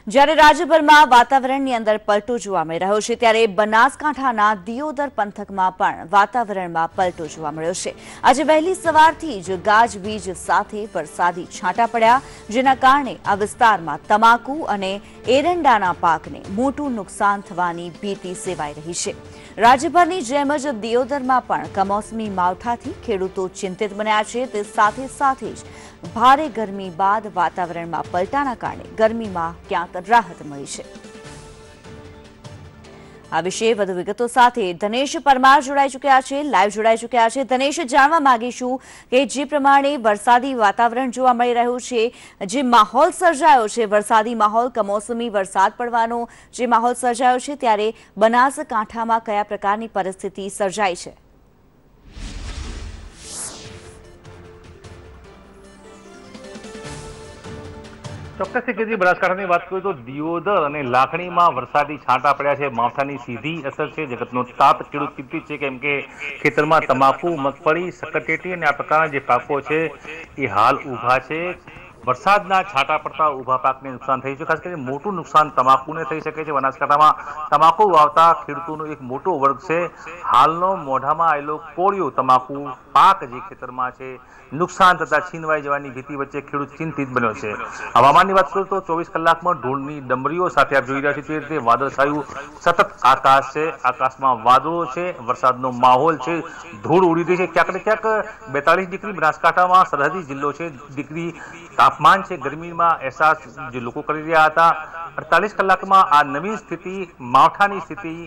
જ્યારે રાજ્યભરમાં વાતાવરણની અંદર પલટો જોવા મળી રહ્યો છે ત્યારે બનાસકાંઠાના દિયોદર પંથકમાં પણ વાતાવરણમાં પલટો જોવા મળ્યો છે। આજે વહેલી સવારથી જ ગાજવીજ સાથે વરસાદી છાંટા પડ્યા, જેના કારણે આ વિસ્તારમાં તમાકુ અને એરંડાના પાકને મોટું નુકસાન થવાની ભીતિ સેવાઈ રહી છે। રાજ્યભરની જેમ જ દિયોદરમાં પણ કમોસમી માવઠાથી ખેડૂતો ચિંતિત બન્યા છે। તે સાથે જ ભારે ગરમી બાદ વાતાવરણમાં પલટાના કારણે ગરમીમાં ક્યાંક રાહત મળી છે। આ વિશે વધુ વિગતો સાથે ધનેશ પરમાર જોડાઈ ચૂક્યા છે, લાઈવ જોડાઈ ચૂક્યા છે। ધનેશ, જાણવા માંગીશું કે જે પ્રમાણે વરસાદી વાતાવરણ જોવા મળી રહ્યું છે, જે માહોલ સર્જાયો છે, વરસાદી માહોલ, કમોસમી વરસાદ પડવાનો જે માહોલ સર્જાયો છે, ત્યારે બનાસકાંઠામાં કયા પ્રકારની પરિસ્થિતિ સર્જાઈ છે? ચોક્કસ રીતે બનાસકાંઠાની વાત કરીએ તો દિયોદર અને લાખણીમાં વરસાદી છાંટા પડ્યા છે। માવઠાની સીધી અસર છે। જગતનો તાત ખેડૂત ચિંતિત છે, કેમ કે ખેતરમાં તમાકુ, મગફળી, સક્કરટેટી અને આ પ્રકારના જે પાકો છે એ હાલ ઊભા છે। વરસાદના છાંટા પડતા ઊભા પાકને નુકસાન થયું છે। ખાસ કરીને મોટું નુકસાન તમાકુને થઈ શકે છે। બનાસકાંઠામાં તમાકુ વાવતા ખેડૂતોનો એક મોટો વર્ગ છે। હાલનો મોઢામાં આવેલો કોળિયો તમાકુ પાક જે ખેતરમાં છે નુકસાન થતા છીનવાઈ જવાની ભીતિ વચ્ચે ખેડૂત ચિંતિત બન્યો છે। હવામાનની વાત કરું તો 24 કલાકમાં ઢોળની ડમરીઓ સાથે આપ જોઈ રહ્યા છો તે રીતે વાદળછાયું સતત આકાશ છે, આકાશમાં વાદળો છે, વરસાદનો માહોલ છે, ધૂળ ઉડી રહી છે। ક્યાંક ને ક્યાંક 42 ડિગ્રી બનાસકાંઠામાં સરહદી જિલ્લો છે, ડિગ્રી તાપમાન છે, ગરમીમાં અહેસાસ જે લોકો કરી રહ્યા હતા। 48 કલાકમાં આ નવી સ્થિતિ, માવઠાની સ્થિતિ,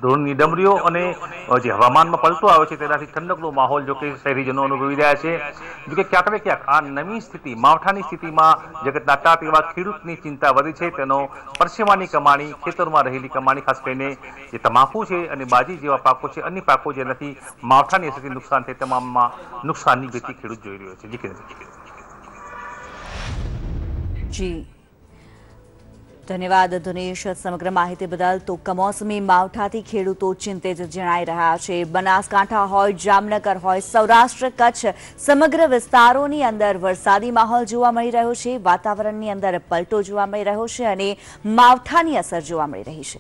ધૂળની ડમરીઓ અને જે હવામાનમાં પલટો આવ્યો છે તેનાથી ઠંડકનો માહોલ જો કે શહેરીજનો અનુભવી રહ્યા છે। જો કે ક્યાંક ને ક્યાંક આ નવી સ્થિતિ, માવઠાની સ્થિતિમાં જગતના તાત એવા ખેડૂતની ચિંતા વધી છે। તેનો પરસેવાની કમાણી, ખેતરમાં રહેલી કમાણી, ખાસ કરીને જે તમાકુ છે અને બાજી જેવા પાકો છે, અન્ય પાકો જેનાથી માવઠાની અસરથી નુકસાન થાય, તમામમાં નુકસાનની ભીતિ ખેડૂત જોઈ રહ્યો છે। જી ધન્યવાદ ધનેશ, સમગ્ર માહિતી બદલ। તો કમોસમી માવઠાથી ખેડૂતો ચિંતિત જણાઈ રહ્યા છે। બનાસકાંઠા હોય, જામનગર હોય, સૌરાષ્ટ્ર, કચ્છ, સમગ્ર વિસ્તારોની અંદર વરસાદી માહોલ જોવા મળી રહ્યો છે, વાતાવરણની અંદર પલટો જોવા મળી રહ્યો છે અને માવઠાની અસર જોવા મળી રહી છે।